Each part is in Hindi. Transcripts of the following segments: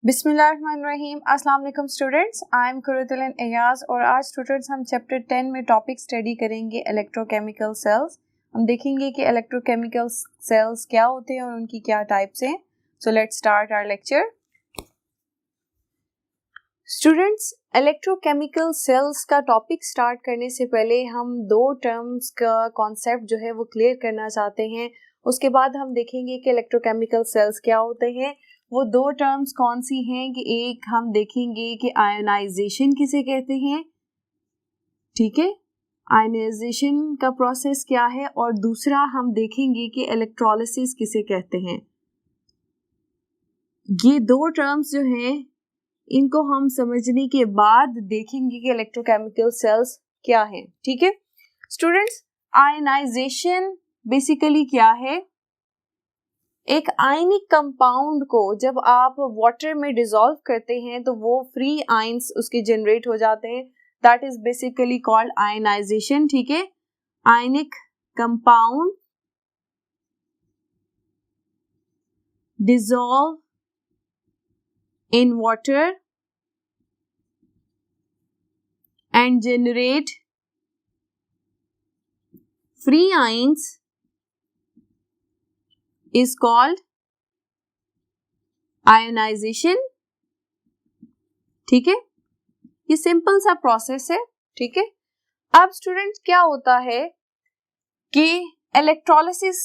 बिस्मिल्लाहिर्रहमानिर्रहीम। अस्सलाम वालेकुम students, I am Qurratul Ayaz और आज स्टूडेंट्स हम चैप्टर 10 में टॉपिक स्टडी करेंगे इलेक्ट्रोकेमिकल सेल्स। हम देखेंगे कि इलेक्ट्रोकेमिकल सेल्स क्या होते हैं और उनकी क्या टाइप्स हैं। So let's start our lecture. Students, electrochemical cells का टॉपिक स्टार्ट करने से पहले हम दो टर्म्स का कॉन्सेप्ट जो है वो क्लियर करना चाहते हैं। उसके बाद हम देखेंगे कि इलेक्ट्रोकेमिकल सेल्स क्या होते हैं। वो दो टर्म्स कौन सी हैं कि एक हम देखेंगे कि आयोनाइजेशन किसे कहते हैं, ठीक है, आयोनाइजेशन का प्रोसेस क्या है, और दूसरा हम देखेंगे कि इलेक्ट्रोलिसिस किसे कहते हैं। ये दो टर्म्स जो हैं इनको हम समझने के बाद देखेंगे कि इलेक्ट्रोकेमिकल सेल्स क्या हैं, ठीक है। स्टूडेंट्स, आयोनाइजेशन बेसिकली क्या है? एक आयनिक कंपाउंड को जब आप वाटर में डिसॉल्व करते हैं तो वो फ्री आयंस उसके जनरेट हो जाते हैं, that is basically called ionization, ठीक है। Ionic compound dissolve in water and generate free ions is called ionization, ठीक है। ये सिंपल सा प्रोसेस है, ठीक है। अब स्टूडेंट क्या होता है कि इलेक्ट्रोलिसिस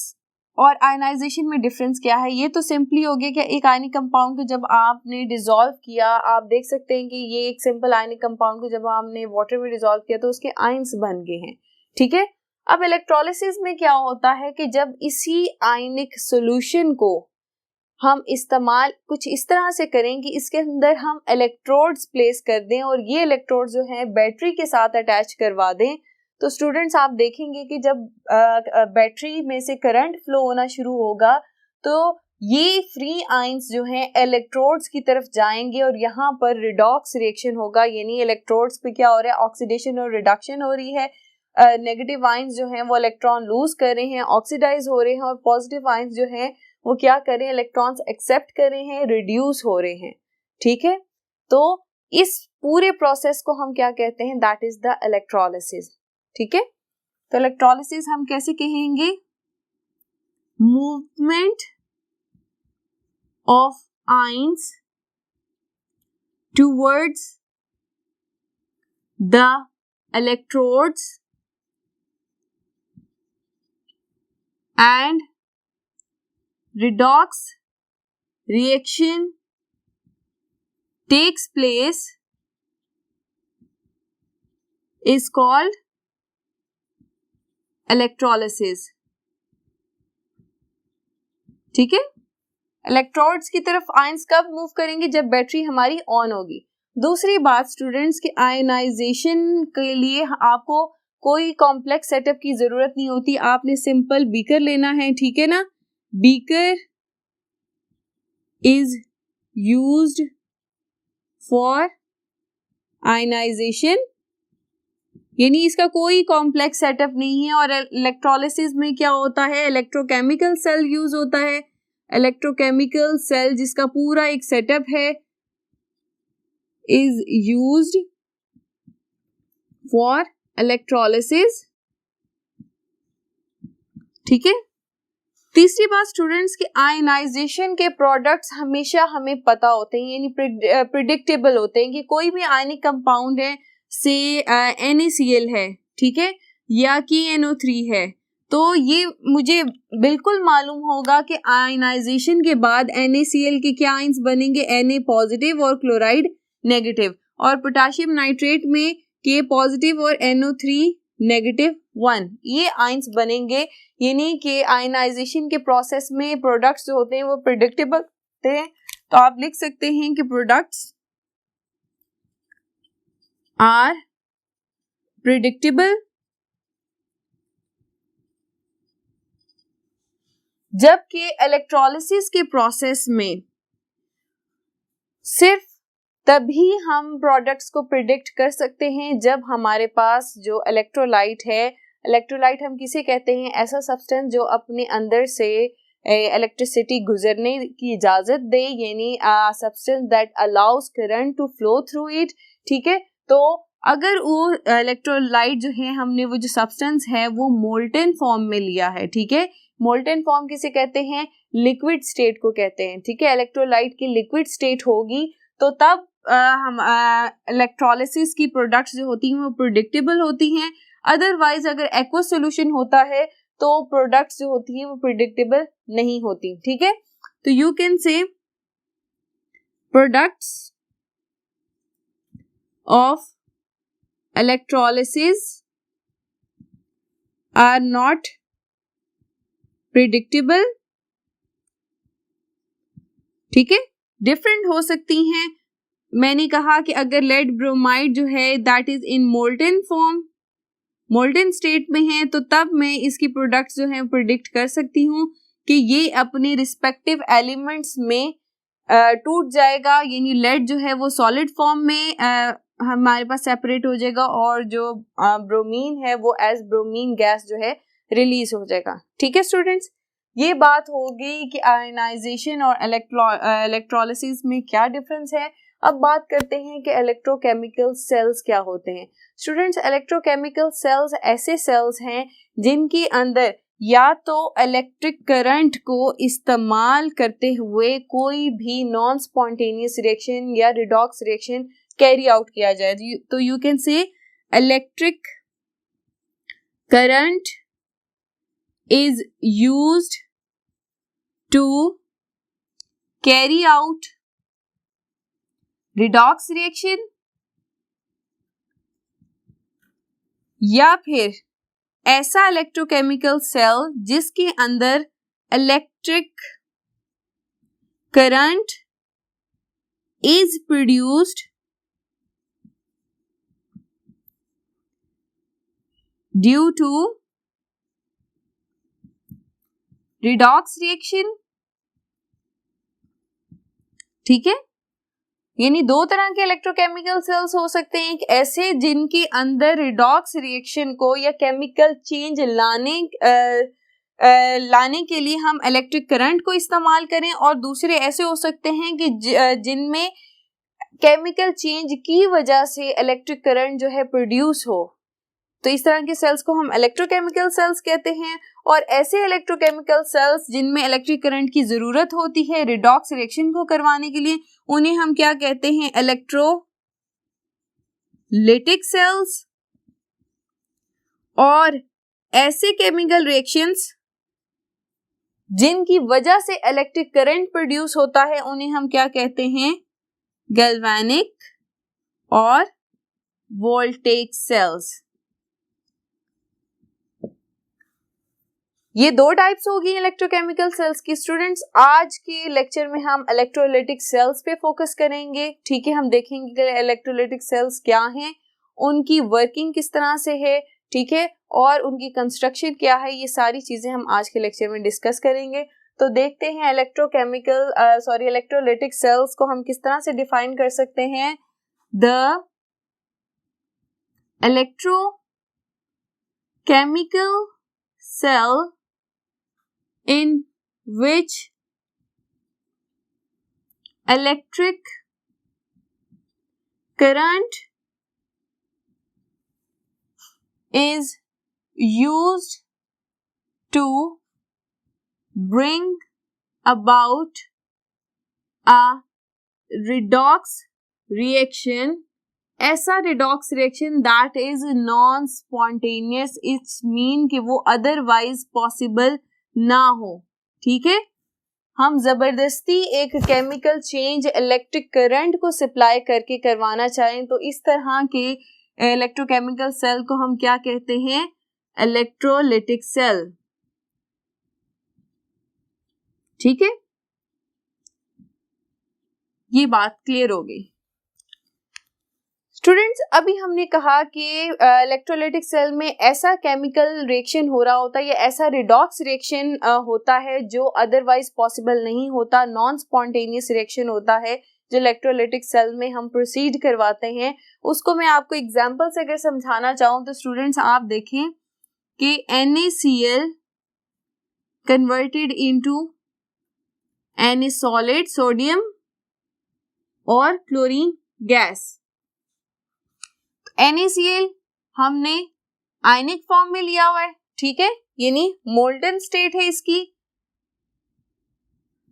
और आयनाइजेशन में डिफरेंस क्या है? ये तो सिंपली हो गया कि एक आयनिक कंपाउंड को जब आपने डिसॉल्व किया, आप देख सकते हैं कि ये एक सिंपल आयनिक कंपाउंड को जब आपने वाटर में डिसॉल्व किया तो उसके आयंस बन गए हैं, ठीक है। अब इलेक्ट्रोलिसिस में क्या होता है कि जब इसी आयनिक सॉल्यूशन को हम इस्तेमाल कुछ इस तरह से करें कि इसके अंदर हम इलेक्ट्रोड्स प्लेस कर दें और ये इलेक्ट्रोड्स जो हैं बैटरी के साथ अटैच करवा दें, तो स्टूडेंट्स आप देखेंगे कि जब बैटरी में से करंट फ्लो होना शुरू होगा तो ये फ्री आयंस जो हैं इलेक्ट्रोड्स की तरफ जाएंगे और यहाँ पर रिडॉक्स रिएक्शन होगा, यानी इलेक्ट्रोड्स पे क्या हो रहा है? ऑक्सीडेशन और रिडक्शन हो रही है। नेगेटिव आयंस जो हैं वो इलेक्ट्रॉन लूज कर रहे हैं, ऑक्सीडाइज हो रहे हैं, और पॉजिटिव आयंस जो हैं वो क्या कर रहे हैं? इलेक्ट्रॉन्स एक्सेप्ट कर रहे हैं, रिड्यूस हो रहे हैं, ठीक है। तो इस पूरे प्रोसेस को हम क्या कहते हैं? दैट इज द इलेक्ट्रोलिसिस, ठीक है। तो इलेक्ट्रोलिसिस हम कैसे कहेंगे? Movement of ions towards the electrodes and redox reaction takes place is called electrolysis, ठीक है। इलेक्ट्रोड्स की तरफ आयंस कब मूव करेंगे? जब बैटरी हमारी ऑन होगी। दूसरी बात स्टूडेंट्स की आयनाइजेशन के लिए आपको कोई कॉम्प्लेक्स सेटअप की जरूरत नहीं होती, आपने सिंपल बीकर लेना है, ठीक है ना। Beaker is used for ionization, यानी इसका कोई कॉम्प्लेक्स सेटअप नहीं है। और इलेक्ट्रोलिसिस में क्या होता है? इलेक्ट्रोकेमिकल सेल यूज होता है। इलेक्ट्रोकेमिकल सेल जिसका पूरा एक सेटअप है is used for electrolysis, ठीक है। तीसरी बात स्टूडेंट्स की आयनाइजेशन के प्रोडक्ट्स हमेशा हमें पता होते हैं, यानी प्रिडिक्टेबल होते हैं कि कोई भी आयनिक कंपाउंड है, से NaCl है, ठीक है, या कि NO3 है, तो ये मुझे बिल्कुल मालूम होगा कि आयनाइजेशन के बाद NaCl के क्या आयंस बनेंगे? Na पॉजिटिव और क्लोराइड नेगेटिव, और पोटेशियम नाइट्रेट में K पॉजिटिव और NO3 नेगेटिव 1, ये आयंस बनेंगे। यानी कि आयनाइजेशन के प्रोसेस में प्रोडक्ट्स जो होते हैं वो प्रिडिक्टेबल होते हैं। तो आप लिख सकते हैं कि प्रोडक्ट्स आर प्रिडिक्टेबल, जबकि इलेक्ट्रोलिसिस के प्रोसेस में सिर्फ तभी हम प्रोडक्ट्स को प्रिडिक्ट कर सकते हैं जब हमारे पास जो इलेक्ट्रोलाइट है, इलेक्ट्रोलाइट हम किसे कहते हैं? ऐसा सब्सटेंस जो अपने अंदर से इलेक्ट्रिसिटी गुजरने की इजाजत दे, यानी substance that allows current to flow through it, ठीक है। तो अगर वो इलेक्ट्रोलाइट जो है हमने वो जो सब्सटेंस है वो मोल्टेन फॉर्म में लिया है, ठीक है। मोल्टेन फॉर्म किसे कहते हैं? लिक्विड स्टेट को कहते हैं, ठीक है। इलेक्ट्रोलाइट की लिक्विड स्टेट होगी तो तब हम इलेक्ट्रोलिसिस की प्रोडक्ट्स जो होती हैं वो प्रेडिक्टेबल होती हैं। अदरवाइज अगर एक्वस सॉल्यूशन होता है तो प्रोडक्ट्स जो होती हैं वो प्रेडिक्टेबल नहीं होती, ठीक है। तो you can say products of electrolysis are not predictable, ठीक है, डिफरेंट हो सकती हैं। मैंने कहा कि अगर लेड ब्रोमाइड जो है that is in molten form, molten state में है, तो तब मैं इसकी प्रोडक्ट्स जो है प्रिडिक्ट कर सकती हूँ कि ये अपने रिस्पेक्टिव एलिमेंट्स में टूट जाएगा, यानी लेड जो है वो सॉलिड फॉर्म में हमारे पास सेपरेट हो जाएगा और जो ब्रोमीन है वो एज ब्रोमीन गैस जो है रिलीज हो जाएगा, ठीक है स्टूडेंट्स। ये बात हो गई कि आयनाइजेशन और इलेक्ट्रोलिसिस में क्या डिफरेंस है। अब बात करते हैं कि इलेक्ट्रोकेमिकल सेल्स क्या होते हैं। स्टूडेंट्स, इलेक्ट्रोकेमिकल सेल्स ऐसे सेल्स हैं जिनके अंदर या तो इलेक्ट्रिक करंट को इस्तेमाल करते हुए कोई भी नॉन स्पॉन्टेनियस रिएक्शन या रिडॉक्स रिएक्शन कैरी आउट किया जाए, तो you can say electric current is used to carry out redox reaction, या फिर ऐसा इलेक्ट्रोकेमिकल सेल जिसके अंदर electric current is produced due to redox reaction, ठीक है। यानी दो तरह के इलेक्ट्रोकेमिकल सेल्स हो सकते हैं, ऐसे जिनके अंदर रिडॉक्स रिएक्शन को या केमिकल चेंज लाने के लिए हम इलेक्ट्रिक करंट को इस्तेमाल करें, और दूसरे ऐसे हो सकते हैं कि जिनमें केमिकल चेंज की वजह से इलेक्ट्रिक करंट जो है प्रोड्यूस हो, तो इस तरह के सेल्स को हम इलेक्ट्रोकेमिकल सेल्स कहते हैं। और ऐसे इलेक्ट्रोकेमिकल सेल्स जिनमें इलेक्ट्रिक करंट की जरूरत होती है रिडॉक्स रिएक्शन को करवाने के लिए, उन्हें हम क्या कहते हैं? Electrolytic cells. और ऐसे केमिकल रिएक्शंस जिनकी वजह से इलेक्ट्रिक करंट प्रोड्यूस होता है उन्हें हम क्या कहते हैं? गैल्वेनिक और वोल्टेइक सेल्स। ये दो टाइप्स होगी इलेक्ट्रोकेमिकल सेल्स की। स्टूडेंट्स, आज के लेक्चर में हम इलेक्ट्रोलाइटिक सेल्स पे फोकस करेंगे, ठीक है। हम देखेंगे कि इलेक्ट्रोलाइटिक सेल्स क्या हैं, उनकी वर्किंग किस तरह से है, ठीक है, और उनकी कंस्ट्रक्शन क्या है। ये सारी चीजें हम आज के लेक्चर में डिस्कस करेंगे। तो देखते हैं इलेक्ट्रोलाइटिक सेल्स को हम किस तरह से डिफाइन कर सकते हैं। The electrochemical cell in which electric current is used to bring about a redox reaction. ऐसा redox reaction that is non spontaneous, it's mean कि वो अदरवाइज पॉसिबल ना हो, ठीक है। हम जबरदस्ती एक केमिकल चेंज इलेक्ट्रिक करंट को सप्लाई करके करवाना चाहें तो इस तरह के इलेक्ट्रोकेमिकल सेल को हम क्या कहते हैं? इलेक्ट्रोलिटिक सेल, ठीक है। ये बात क्लियर हो गई। स्टूडेंट्स, अभी हमने कहा कि इलेक्ट्रोलाइटिक सेल में ऐसा केमिकल रिएक्शन हो रहा होता है या ऐसा रिडॉक्स रिएक्शन होता है जो अदरवाइज पॉसिबल नहीं होता, नॉन स्पॉन्टेनियस रिएक्शन होता है जो इलेक्ट्रोलाइटिक सेल में हम प्रोसीड करवाते हैं। उसको मैं आपको एग्जांपल से अगर समझाना चाहूँ तो स्टूडेंट्स आप देखें कि NaCl converted into N is solid, sodium और क्लोरीन गैस। NaCl हमने आयनिक फॉर्म में लिया हुआ है, ठीक है, यानी मोल्टन स्टेट है इसकी।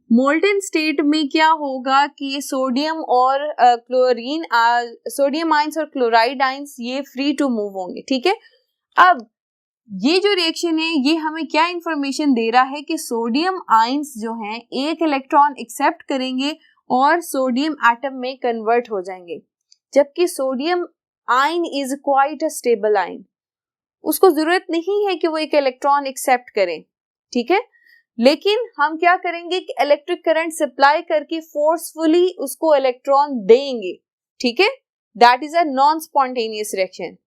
मोल्टन स्टेट में क्या होगा कि सोडियम और क्लोरीन, सोडियम आयंस और क्लोराइड आयंस ये फ्री टू मूव होंगे, ठीक है। अब ये जो रिएक्शन है ये हमें क्या इंफॉर्मेशन दे रहा है कि सोडियम आयंस जो हैं एक इलेक्ट्रॉन एक्सेप्ट करेंगे और सोडियम एटम में कन्वर्ट हो जाएंगे, जबकि sodium ion is quite a stable ion, उसको जरूरत नहीं है कि वो एक इलेक्ट्रॉन एक्सेप्ट करें, ठीक है। लेकिन हम क्या करेंगे कि इलेक्ट्रिक करंट सप्लाई करके फोर्सफुली उसको इलेक्ट्रॉन देंगे, ठीक है। That is a non spontaneous reaction,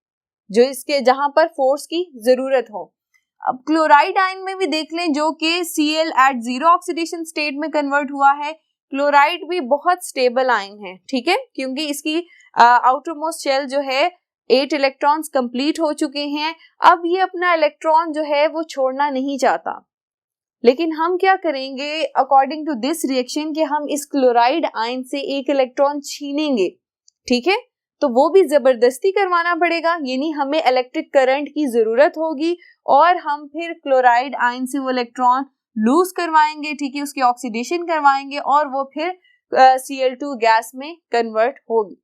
जो इसके जहां पर फोर्स की जरूरत हो। अब क्लोराइड आयन में भी देख लें, जो कि Cl at zero oxidation state में कन्वर्ट हुआ है। क्लोराइड भी बहुत स्टेबल आयन है, ठीक है, क्योंकि इसकी आउटर मोस्ट शेल जो है 8 इलेक्ट्रॉन्स कंप्लीट हो चुके हैं। अब ये अपना इलेक्ट्रॉन जो है वो छोड़ना नहीं चाहता, लेकिन हम क्या करेंगे अकॉर्डिंग टू दिस रिएक्शन कि हम इस क्लोराइड आयन से एक इलेक्ट्रॉन छीनेंगे, ठीक है। तो वो भी जबरदस्ती करवाना पड़ेगा, यानी हमें इलेक्ट्रिक करंट की जरूरत होगी और हम फिर क्लोराइड आयन से वो इलेक्ट्रॉन लूज करवाएंगे, ठीक है, उसकी ऑक्सीडेशन करवाएंगे और वो फिर Cl2 गैस में कन्वर्ट होगी।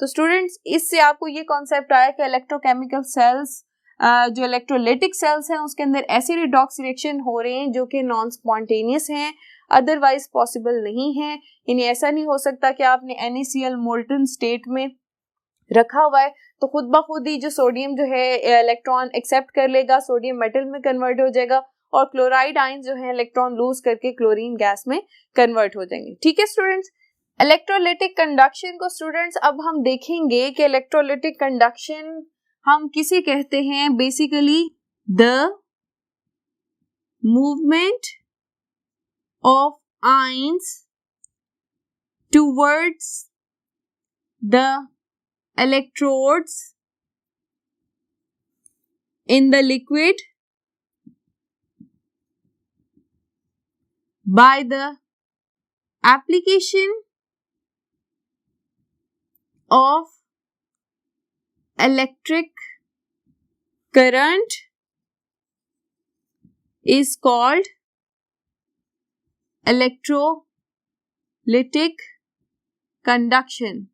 तो स्टूडेंट्स, इससे आपको ये कॉन्सेप्ट आया कि इलेक्ट्रोकेमिकल सेल्स, जो इलेक्ट्रोलिटिक सेल्स हैं उसके अंदर ऐसे रिडॉक्स रिएक्शन हो रहे हैं जो कि नॉन स्पॉन्टेनियस हैं, अदरवाइज पॉसिबल नहीं है। यानी ऐसा नहीं हो सकता कि आपने NaCl मोल्टन स्टेट में रखा हुआ है तो खुद ब खुद ही जो सोडियम जो है इलेक्ट्रॉन एक्सेप्ट कर लेगा, सोडियम मेटल में कन्वर्ट हो जाएगा और क्लोराइड आयन जो है इलेक्ट्रॉन लूज करके क्लोरीन गैस में कन्वर्ट हो जाएंगे, ठीक है स्टूडेंट्स। इलेक्ट्रोलिटिक कंडक्शन को स्टूडेंट्स अब हम देखेंगे कि इलेक्ट्रोलिटिक कंडक्शन हम किसे कहते हैं। Basically the movement of ions towards the electrodes in the liquid by the application of electric current is called electrolytic conduction,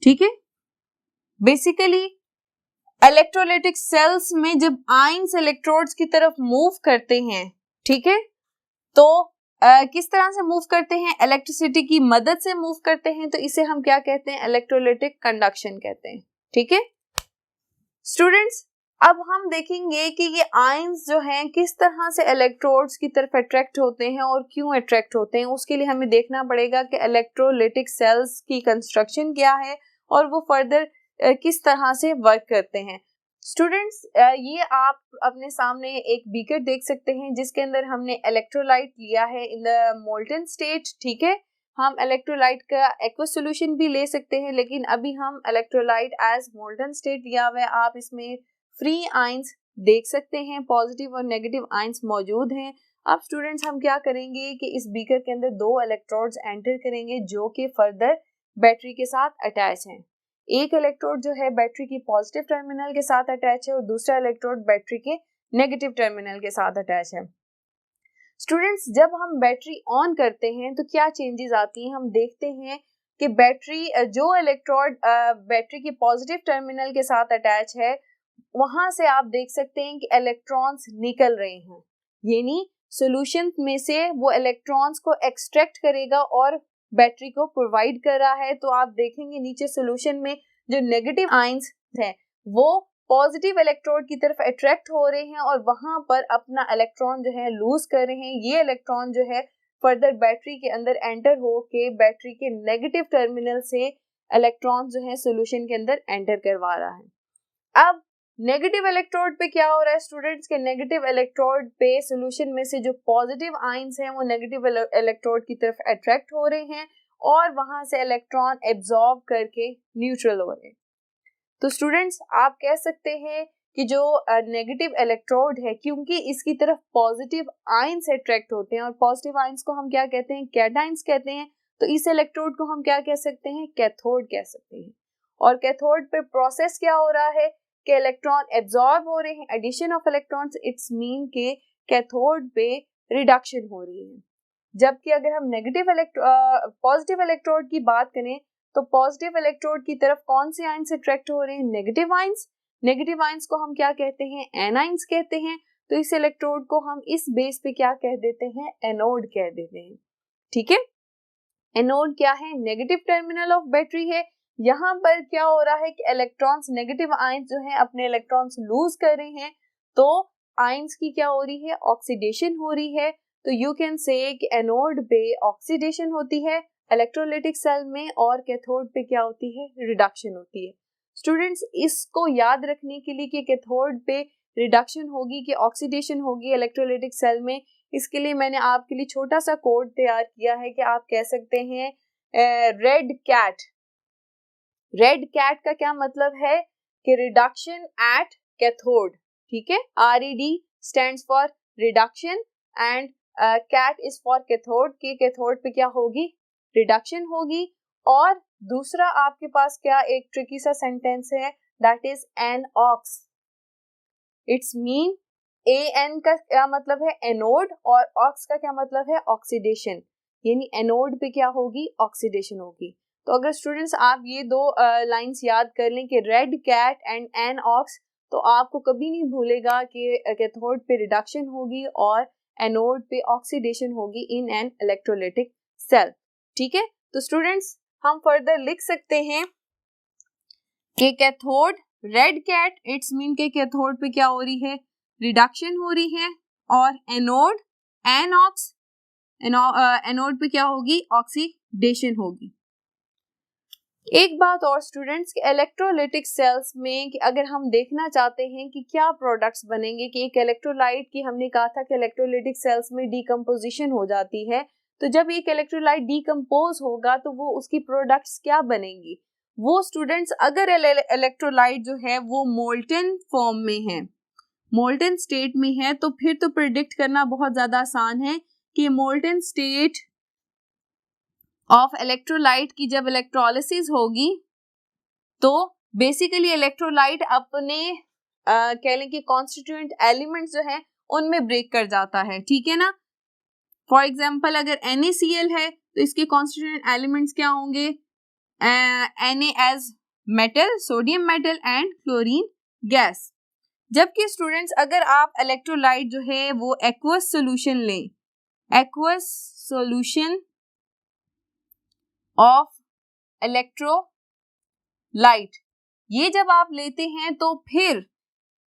ठीक है। बेसिकली इलेक्ट्रोलिटिक सेल्स में जब आयंस इलेक्ट्रोड्स की तरफ मूव करते हैं, ठीक है, तो किस तरह से मूव करते हैं, इलेक्ट्रिसिटी की मदद से मूव करते हैं, तो इसे हम क्या कहते हैं, इलेक्ट्रोलिटिक कंडक्शन कहते हैं, ठीक है स्टूडेंट्स। अब हम देखेंगे कि ये आयंस जो हैं किस तरह से इलेक्ट्रोड्स की तरफ अट्रैक्ट होते हैं और क्यों अट्रैक्ट होते हैं। उसके लिए हमें देखना पड़ेगा कि इलेक्ट्रोलिटिक सेल्स की कंस्ट्रक्शन क्या है और वो फर्दर किस तरह से वर्क करते हैं। स्टूडेंट्स, ये आप अपने सामने एक बीकर देख सकते हैं जिसके अंदर हमने इलेक्ट्रोलाइट लिया है इन द मोल्टन स्टेट, ठीक है। हम इलेक्ट्रोलाइट का एक्वस सॉल्यूशन भी ले सकते हैं, लेकिन अभी हम इलेक्ट्रोलाइट एज मोल्टन स्टेट लिया हुआ है। आप इसमें फ्री आयंस देख सकते हैं, पॉजिटिव और नेगेटिव आयंस मौजूद हैं। अब स्टूडेंट्स, हम क्या करेंगे कि इस बीकर के अंदर 2 इलेक्ट्रोड्स एंटर करेंगे जो कि फर्दर बैटरी के साथ अटैच हैं। एक इलेक्ट्रोड जो है बैटरी की पॉजिटिव टर्मिनल के साथ अटैच है और दूसरा इलेक्ट्रोड बैटरी के नेगेटिव टर्मिनल के साथ अटैच है। स्टूडेंट्स, जब हम बैटरी ऑन करते हैं तो क्या चेंजेस आती हैं, हम देखते हैं कि बैटरी, जो इलेक्ट्रोड बैटरी की पॉजिटिव टर्मिनल के साथ अटैच है, वहां से आप देख सकते हैं कि इलेक्ट्रॉन्स निकल रहे हैं, यानी सॉल्यूशन में से वो इलेक्ट्रॉन्स को एक्सट्रैक्ट करेगा और बैटरी को प्रोवाइड कर रहा है। तो आप देखेंगे नीचे सॉल्यूशन में जो नेगेटिव आयंस हैं वो पॉजिटिव इलेक्ट्रोड की तरफ अट्रैक्ट हो रहे हैं और वहां पर अपना इलेक्ट्रॉन जो है लूज कर रहे हैं। ये इलेक्ट्रॉन जो है फर्दर बैटरी के अंदर एंटर हो के बैटरी के नेगेटिव टर्मिनल से इलेक्ट्रॉन जो है सॉल्यूशन के अंदर एंटर करवा रहा है। अब नेगेटिव इलेक्ट्रोड पे क्या हो रहा है स्टूडेंट्स के, नेगेटिव इलेक्ट्रोड पे सॉल्यूशन में से जो पॉजिटिव आयंस हैं वो नेगेटिव इलेक्ट्रोड की तरफ अट्रैक्ट हो रहे हैं और वहां से इलेक्ट्रॉन एब्जॉर्ब करके न्यूट्रल हो रहे हैं। तो स्टूडेंट्स, आप कह सकते हैं कि जो नेगेटिव इलेक्ट्रोड है, क्योंकि इसकी तरफ पॉजिटिव आयंस अट्रैक्ट होते हैं और पॉजिटिव आयंस को हम क्या कहते हैं, कैटायंस कहते हैं, तो इस इलेक्ट्रोड को हम क्या कह सकते हैं, कैथोड कह सकते हैं। और कैथोड पे प्रोसेस क्या हो रहा है कि इलेक्ट्रॉन एब्जॉर्ब हो रहे हैं, addition of electrons, it's mean के कैथोड पे रिडक्शन हो रही है। जबकि अगर हम पॉजिटिव इलेक्ट्रोड की बात करें तो पॉजिटिव इलेक्ट्रोड की तरफ कौन से आयंस अट्रैक्ट हो रहे हैं, नेगेटिव आयंस। नेगेटिव आयंस को हम क्या कहते हैं, एनायंस कहते हैं। तो इस इलेक्ट्रोड को हम इस बेस पे क्या कह देते हैं, एनोड कह देते हैं। ठीक है, एनोड क्या है, नेगेटिव टर्मिनल ऑफ बैटरी है। यहाँ पर क्या हो रहा है कि इलेक्ट्रॉन्स, नेगेटिव आयंस जो है अपने इलेक्ट्रॉन्स लूज कर रहे हैं, तो आयंस की क्या हो रही है, ऑक्सीडेशन हो रही है। तो यू कैन से कि एनोड पे ऑक्सीडेशन होती है इलेक्ट्रोलाइटिक सेल में और कैथोड पे क्या होती है, रिडक्शन होती है। स्टूडेंट्स इसको याद रखने के लिए कि कैथोड पे रिडक्शन होगी कि ऑक्सीडेशन होगी इलेक्ट्रोलाइटिक सेल में, इसके लिए मैंने आपके लिए छोटा सा कोड तैयार किया है कि आप कह सकते हैं रेड कैट। रेड कैट का क्या मतलब है कि रिडक्शन एट कैथोड। ठीक है, RED stands for reduction and cat is for cathode, के कैथोड पे क्या होगी, रिडक्शन होगी। और दूसरा आपके पास क्या एक ट्रिकी सा सेंटेंस है, दैट इज एनऑक्स। इट्स मीन AN का क्या मतलब है, एनोड, और ऑक्स का क्या मतलब है, ऑक्सीडेशन, यानी एनोड पे क्या होगी, ऑक्सीडेशन होगी। तो अगर स्टूडेंट्स आप ये दो लाइंस याद कर लें कि रेड कैट एंड एनऑक्स, तो आपको कभी नहीं भूलेगा कि कैथोड पे रिडक्शन होगी और एनोड पे ऑक्सीडेशन होगी इन एन इलेक्ट्रोलाइटिक सेल। ठीक है, तो स्टूडेंट्स हम फर्दर लिख सकते हैं कि cathode red cat, it's mean के कैथोड पे क्या हो रही है, रिडक्शन हो रही है, और एनोड एनऑक्स, एनोड पे क्या होगी, ऑक्सीडेशन होगी। एक बात और स्टूडेंट्स, इलेक्ट्रोलाइटिक सेल्स में कि अगर हम देखना चाहते हैं कि क्या प्रोडक्ट्स बनेंगे, कि एक इलेक्ट्रोलाइट की हमने कहा था कि इलेक्ट्रोलाइटिक सेल्स में डीकम्पोजिशन हो जाती है, तो जब एक इलेक्ट्रोलाइट डीकम्पोज होगा तो वो उसकी प्रोडक्ट्स क्या बनेंगी, वो स्टूडेंट्स अगर इलेक्ट्रोलाइट जो है वो मोल्टन फॉर्म में है, मोल्टन स्टेट में है, तो फिर तो प्रिडिक्ट करना बहुत ज्यादा आसान है कि मोल्टन स्टेट ऑफ इलेक्ट्रोलाइट की जब इलेक्ट्रोलिसिस होगी तो बेसिकली इलेक्ट्रोलाइट अपने कह लें कि कॉन्स्टिट्यूएंट एलिमेंट्स जो है उनमें ब्रेक कर जाता है। ठीक है ना, फॉर एग्जांपल अगर NaCl है तो इसके कॉन्स्टिट्यूएंट एलिमेंट्स क्या होंगे, Na as metal, sodium metal and chlorine gas. जबकि स्टूडेंट्स अगर आप इलेक्ट्रोलाइट जो है वो एक्वस सॉल्यूशन लें, एक्वस सॉल्यूशन ऑफ इलेक्ट्रोलाइट, ये जब आप लेते हैं तो फिर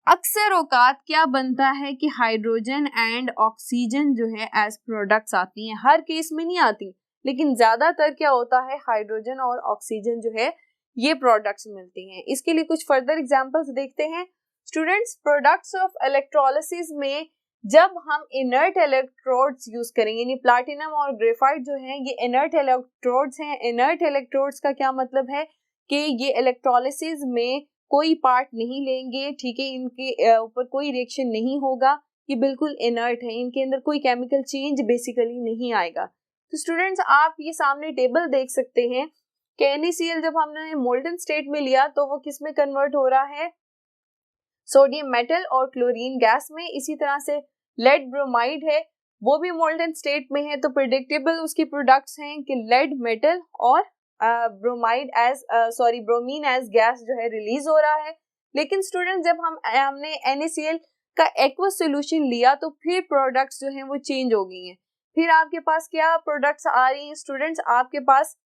अक्सर औकात क्या बनता है कि हाइड्रोजन एंड ऑक्सीजन जो है एज प्रोडक्ट्स आती हैं। हर केस में नहीं आती, लेकिन ज्यादातर क्या होता है, हाइड्रोजन और ऑक्सीजन जो है ये प्रोडक्ट्स मिलती हैं। इसके लिए कुछ फर्दर एग्जांपल्स देखते हैं। स्टूडेंट्स प्रोडक्ट्स ऑफ इलेक्ट्रोलिसिस में जब हम इनर्ट इलेक्ट्रोड्स यूज करेंगे, यानी प्लैटिनम और ग्रेफाइट जो हैं ये इनर्ट इलेक्ट्रोड्स हैं। इनर्ट इलेक्ट्रोड्स का क्या मतलब है कि ये इलेक्ट्रोलिसिस में कोई पार्ट नहीं लेंगे। ठीक है, इनके ऊपर कोई रिएक्शन नहीं होगा, ये बिल्कुल इनर्ट है, इनके अंदर कोई केमिकल चेंज बेसिकली नहीं आएगा। तो स्टूडेंट्स आप ये सामने टेबल देख सकते हैं कि NaCl जब हमने मोल्टन स्टेट में लिया तो वो किस में कन्वर्ट हो रहा है, सोडियम मेटल और क्लोरीन गैस में। इसी तरह से लेड ब्रोमाइड है, वो भी मोल्टन स्टेट में है, तो प्रेडिक्टेबल उसकी प्रोडक्ट्स हैं कि लेड मेटल और bromide as bromine as gas जो है रिलीज हो रहा है। लेकिन स्टूडेंट जब हमने NaCl का एक्वस सॉल्यूशन लिया तो फिर प्रोडक्ट्स जो हैं वो चेंज हो गई हैं। फिर आपके पास क्या प्रोडक्ट्स आ रही हैं स्टूडेंट्स, आपके पास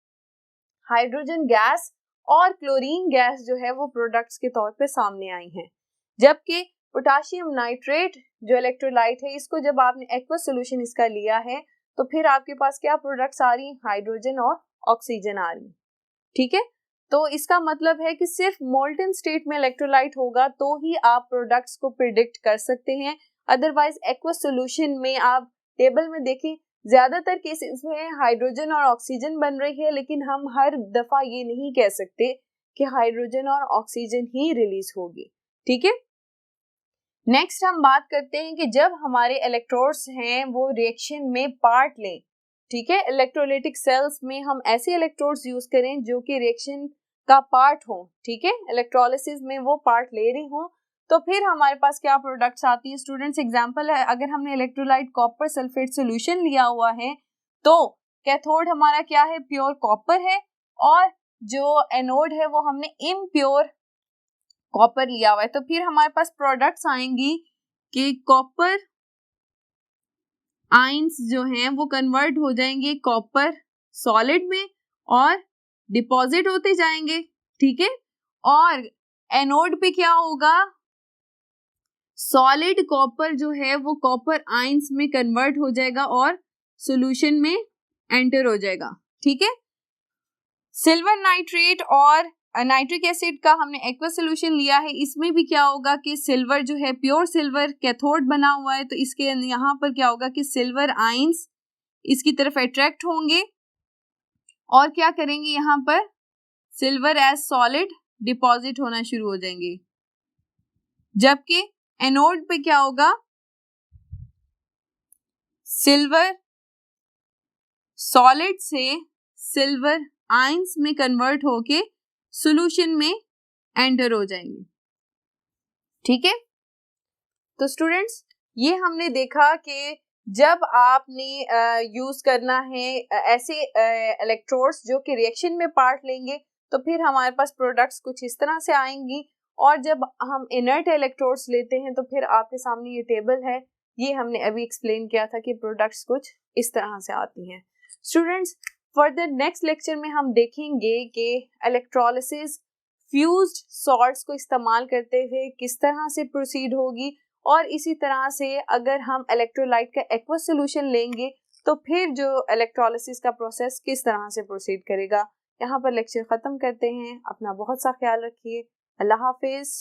हाइड्रोजन गैस और क्लोरीन गैस जो है वो प्रोडक्ट्स के तौर पे सामने आई हैं। जबकि पोटाशियम नाइट्रेट जो इलेक्ट्रोलाइट है, इसको जब आपने एक्वस सॉल्यूशन इसका लिया है तो फिर आपके पास क्या प्रोडक्ट्स आ रही हैं, हाइड्रोजन और ऑक्सीजन आ रही। ठीक है, तो इसका मतलब है कि सिर्फ मोल्टन स्टेट में इलेक्ट्रोलाइट होगा तो ही आप प्रोडक्ट्स को प्रिडिक्ट कर सकते हैं। अदरवाइज एक्वस सॉल्यूशन में आप टेबल में देखें ज्यादातर केसेस में हाइड्रोजन और ऑक्सीजन बन रही है, लेकिन हम हर दफा ये नहीं कह सकते कि हाइड्रोजन और ऑक्सीजन ही रिलीज होगी। ठीक है, नेक्स्ट हम बात करते हैं कि जब हमारे इलेक्ट्रोड्स हैं वो रिएक्शन में पार्ट लें, ठीक है, इलेक्ट्रोलाइटिक सेल्स में हम ऐसे इलेक्ट्रोड्स यूज करें जो कि रिएक्शन का पार्ट हो, ठीक है, इलेक्ट्रोलिसिस में वो पार्ट ले रही हो, तो फिर हमारे पास क्या प्रोडक्ट्स आती है स्टूडेंट्स। एग्जांपल है, अगर हमने इलेक्ट्रोलाइट कॉपर सल्फेट सॉल्यूशन लिया हुआ है तो कैथोड हमारा क्या है, प्योर कॉपर है, और जो एनोड है वो हमने इम्प्योर कॉपर लिया हुआ है। तो फिर हमारे पास प्रोडक्ट्स आएंगी कि कॉपर आयंस जो हैं वो कन्वर्ट हो जाएंगे कॉपर सॉलिड में और डिपॉजिट होते जाएंगे, ठीक है, और एनोड पे क्या होगा, सॉलिड कॉपर जो है वो कॉपर आयंस में कन्वर्ट हो जाएगा और सॉल्यूशन में एंटर हो जाएगा, ठीक है। सिल्वर नाइट्रेट और नाइट्रिक एसिड का हमने एक्वा सोल्यूशन लिया है, इसमें भी क्या होगा कि सिल्वर जो है प्योर सिल्वर कैथोड बना हुआ है, तो इसके यहाँ पर क्या होगा कि सिल्वर आयंस इसकी तरफ अट्रैक्ट होंगे और क्या करेंगे, यहाँ पर सिल्वर एज सॉलिड डिपॉजिट होना शुरू हो जाएंगे, जबकि एनोड पे क्या होगा, सिल्वर सॉलिड से सिल्वर आयंस में कन्वर्ट होके सॉल्यूशन में एंटर हो जाएंगे, ठीक है। तो स्टूडेंट्स ये हमने देखा कि जब आपने यूज करना है ऐसे इलेक्ट्रोड्स जो कि रिएक्शन में पार्ट लेंगे तो फिर हमारे पास प्रोडक्ट्स कुछ इस तरह से आएंगी, और जब हम इनर्ट इलेक्ट्रोड्स लेते हैं तो फिर आपके सामने ये टेबल है, ये हमने अभी एक्सप्लेन किया था कि प्रोडक्ट्स कुछ इस तरह से आती हैं। स्टूडेंट्स फर्दर नेक्स्ट लेक्चर में हम देखेंगे कि इलेक्ट्रोलिसिस फ्यूज्ड सॉल्ट्स को इस्तेमाल करते हुए किस तरह से प्रोसीड होगी, और इसी तरह से अगर हम इलेक्ट्रोलाइट का एक्वा सॉल्यूशन लेंगे तो फिर जो इलेक्ट्रोलिसिस का प्रोसेस किस तरह से प्रोसीड करेगा। यहाँ पर लेक्चर ख़त्म करते हैं, अपना बहुत सा ख्याल रखिए, अल्लाह हाफिज़।